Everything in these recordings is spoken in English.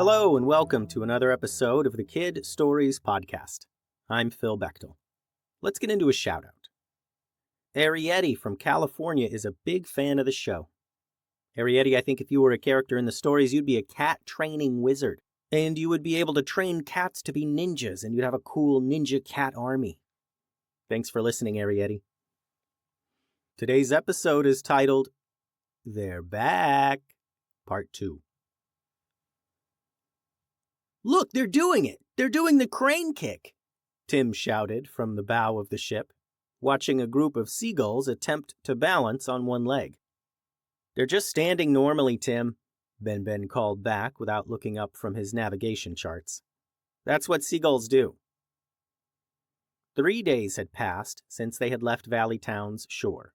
Hello and welcome to another episode of the Kid Stories Podcast. I'm Phil Bechtel. Let's get into a shout-out. Arietti from California is a big fan of the show. Arietti, I think if you were a character in the stories, you'd be a cat training wizard. And you would be able to train cats to be ninjas, and you'd have a cool ninja cat army. Thanks for listening, Arietti. Today's episode is titled, They're Back, Part 2. Look, they're doing it! They're doing the crane kick! Tim shouted from the bow of the ship, watching a group of seagulls attempt to balance on one leg. They're just standing normally, Tim, Ben called back without looking up from his navigation charts. That's what seagulls do. 3 days had passed since they had left Valley Town's shore.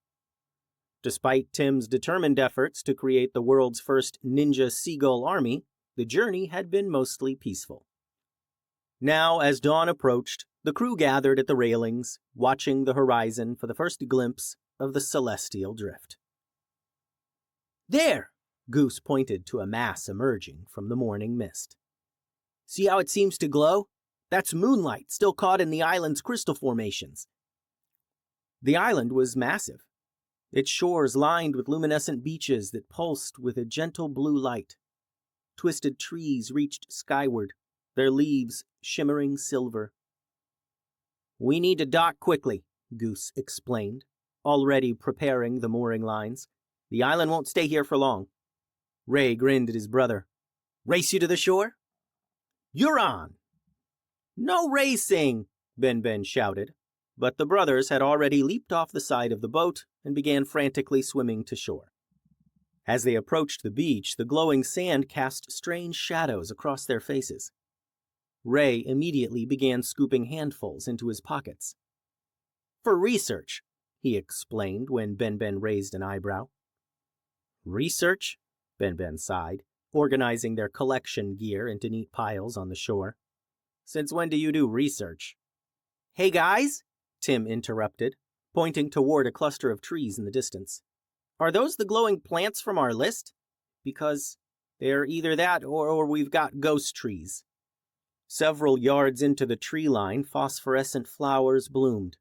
Despite Tim's determined efforts to create the world's first ninja seagull army, the journey had been mostly peaceful. Now, as dawn approached, the crew gathered at the railings, watching the horizon for the first glimpse of the celestial drift. There! Goose pointed to a mass emerging from the morning mist. See how it seems to glow? That's moonlight still caught in the island's crystal formations. The island was massive, its shores lined with luminescent beaches that pulsed with a gentle blue light. Twisted trees reached skyward, their leaves shimmering silver. We need to dock quickly, Goose explained, already preparing the mooring lines. The island won't stay here for long. Ray grinned at his brother. Race you to the shore? You're on! No racing, Ben shouted, but the brothers had already leaped off the side of the boat and began frantically swimming to shore. As they approached the beach, the glowing sand cast strange shadows across their faces. Ray immediately began scooping handfuls into his pockets. For research, he explained when Ben raised an eyebrow. Research? Ben sighed, organizing their collection gear into neat piles on the shore. Since when do you do research? Hey guys, Tim interrupted, pointing toward a cluster of trees in the distance. Are those the glowing plants from our list? Because they're either that or we've got ghost trees. Several yards into the tree line, phosphorescent flowers bloomed,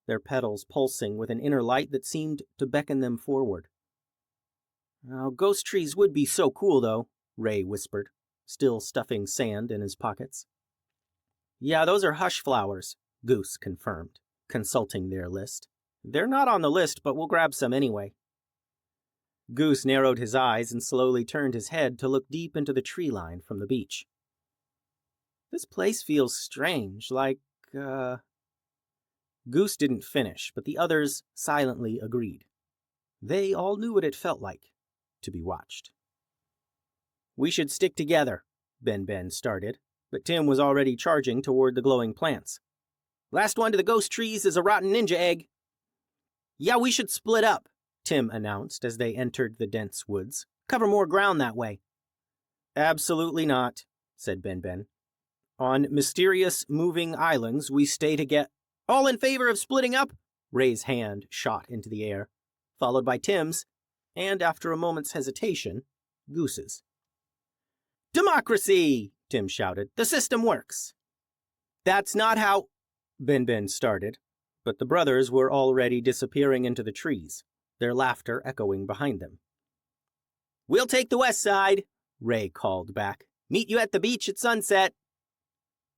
their petals pulsing with an inner light that seemed to beckon them forward. Oh, ghost trees would be so cool, though, Ray whispered, still stuffing sand in his pockets. Yeah, those are hush flowers, Goose confirmed, consulting their list. They're not on the list, but we'll grab some anyway. Goose narrowed his eyes and slowly turned his head to look deep into the tree line from the beach. This place feels strange, like, Goose didn't finish, but the others silently agreed. They all knew what it felt like to be watched. We should stick together, Ben started, but Tim was already charging toward the glowing plants. Last one to the ghost trees is a rotten ninja egg. Yeah, we should split up, Tim announced as they entered the dense woods. Cover more ground that way. Absolutely not, said Ben. On mysterious moving islands, we stay together. All in favor of splitting up? Ray's hand shot into the air, followed by Tim's, and after a moment's hesitation, Goose's. Democracy! Tim shouted. The system works. That's not how... Ben started, but the brothers were already disappearing into the trees, their laughter echoing behind them. We'll take the west side, Ray called back. Meet you at the beach at sunset.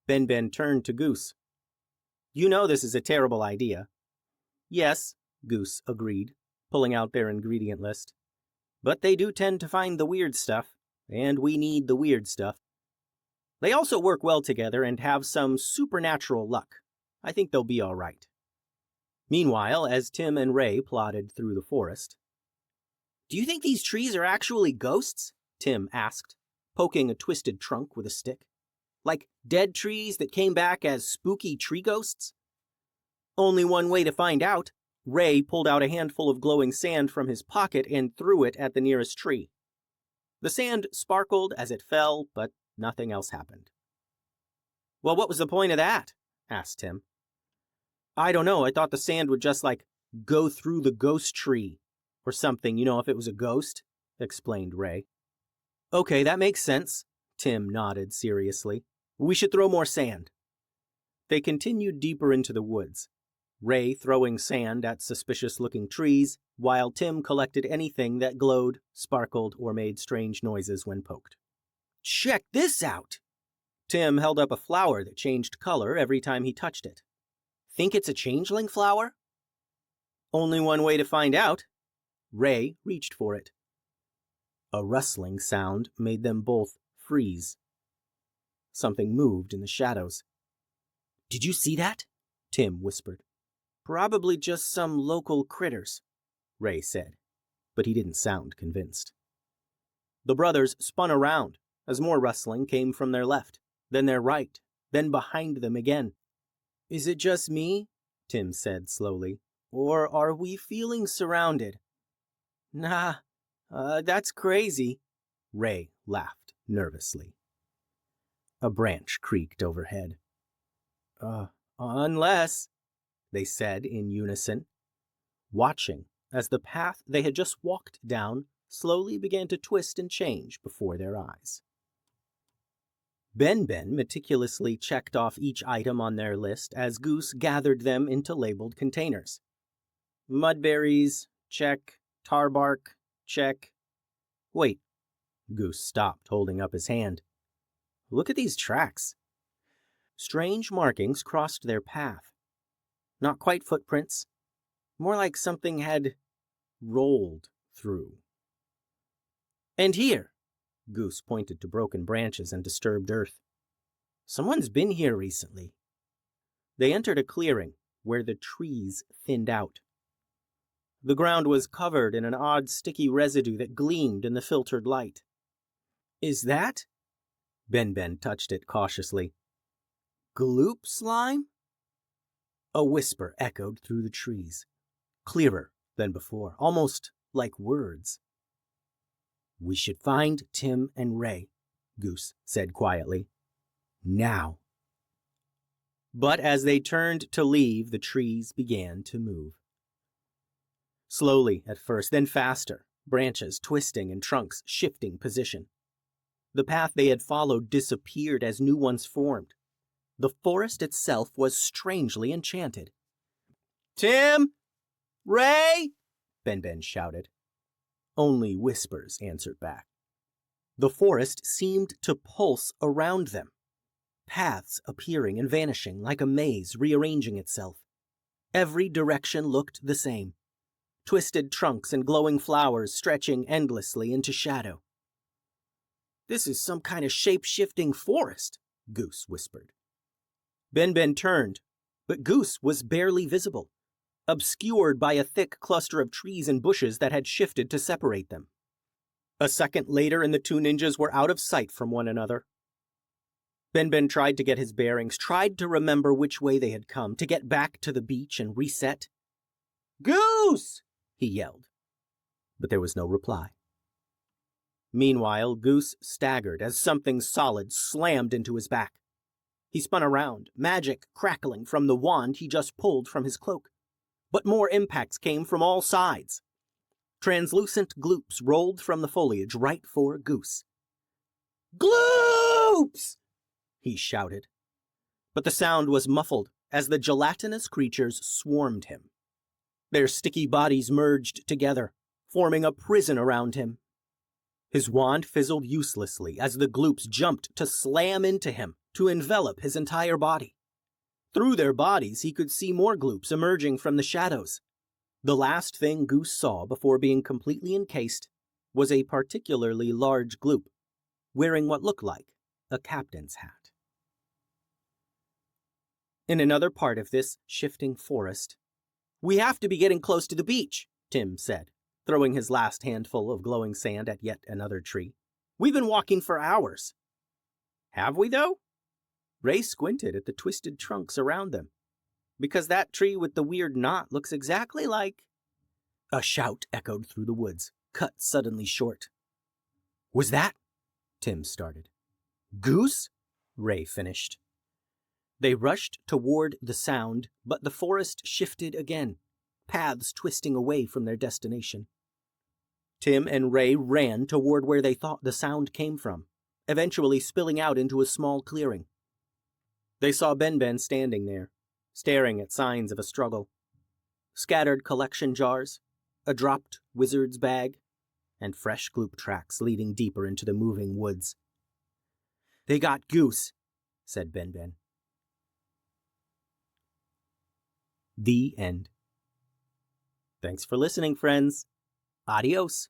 Ben turned to Goose. You know this is a terrible idea. Yes, Goose agreed, pulling out their ingredient list. But they do tend to find the weird stuff, and we need the weird stuff. They also work well together and have some supernatural luck. I think they'll be all right. Meanwhile, as Tim and Ray plodded through the forest. Do you think these trees are actually ghosts? Tim asked, poking a twisted trunk with a stick. Like dead trees that came back as spooky tree ghosts? Only one way to find out. Ray pulled out a handful of glowing sand from his pocket and threw it at the nearest tree. The sand sparkled as it fell, but nothing else happened. Well, what was the point of that? Asked Tim. I don't know. I thought the sand would just, go through the ghost tree or something, if it was a ghost, explained Ray. Okay, that makes sense, Tim nodded seriously. We should throw more sand. They continued deeper into the woods, Ray throwing sand at suspicious-looking trees, while Tim collected anything that glowed, sparkled, or made strange noises when poked. Check this out! Tim held up a flower that changed color every time he touched it. Think it's a changeling flower? Only one way to find out. Ray reached for it. A rustling sound made them both freeze. Something moved in the shadows. Did you see that? Tim whispered. Probably just some local critters, Ray said, but he didn't sound convinced. The brothers spun around as more rustling came from their left, then their right, then behind them again. Is it just me? Tim said slowly. Or are we feeling surrounded? Nah, that's crazy, Ray laughed nervously. A branch creaked overhead. Unless, they said in unison, watching as the path they had just walked down slowly began to twist and change before their eyes. Ben meticulously checked off each item on their list as Goose gathered them into labeled containers. Mudberries, check. Tar bark, check. Wait, Goose stopped, holding up his hand. Look at these tracks. Strange markings crossed their path. Not quite footprints, more like something had rolled through. And here, Goose pointed to broken branches and disturbed earth. Someone's been here recently. They entered a clearing where the trees thinned out. The ground was covered in an odd sticky residue that gleamed in the filtered light. Is that? Ben touched it cautiously. Gloop slime? A whisper echoed through the trees, clearer than before, almost like words. We should find Tim and Ray, Goose said quietly. Now. But as they turned to leave, the trees began to move. Slowly at first, then faster, branches twisting and trunks shifting position. The path they had followed disappeared as new ones formed. The forest itself was strangely enchanted. Tim! Ray! Ben shouted. Only whispers answered back. The forest seemed to pulse around them, paths appearing and vanishing like a maze rearranging itself. Every direction looked the same, twisted trunks and glowing flowers stretching endlessly into shadow. This is some kind of shape-shifting forest, Goose whispered. Ben turned, but Goose was barely visible, obscured by a thick cluster of trees and bushes that had shifted to separate them. A second later, and the two ninjas were out of sight from one another. Ben tried to get his bearings, tried to remember which way they had come, to get back to the beach and reset. Goose! He yelled, but there was no reply. Meanwhile, Goose staggered as something solid slammed into his back. He spun around, magic crackling from the wand he just pulled from his cloak. But more impacts came from all sides. Translucent gloops rolled from the foliage right for Goose. Gloops! He shouted. But the sound was muffled as the gelatinous creatures swarmed him. Their sticky bodies merged together, forming a prison around him. His wand fizzled uselessly as the gloops jumped to slam into him, to envelop his entire body. Through their bodies, he could see more gloops emerging from the shadows. The last thing Goose saw before being completely encased was a particularly large gloop, wearing what looked like a captain's hat. In another part of this shifting forest, "We have to be getting close to the beach," Tim said, throwing his last handful of glowing sand at yet another tree. "We've been walking for hours." Have we, though? Ray squinted at the twisted trunks around them. Because that tree with the weird knot looks exactly like... A shout echoed through the woods, cut suddenly short. Was that? Tim started. Goose? Ray finished. They rushed toward the sound, but the forest shifted again, paths twisting away from their destination. Tim and Ray ran toward where they thought the sound came from, eventually spilling out into a small clearing. They saw Ben standing there, staring at signs of a struggle. Scattered collection jars, a dropped wizard's bag, and fresh Gloop tracks leading deeper into the moving woods. "They got Goose," said Ben. The end. Thanks for listening, friends. Adios.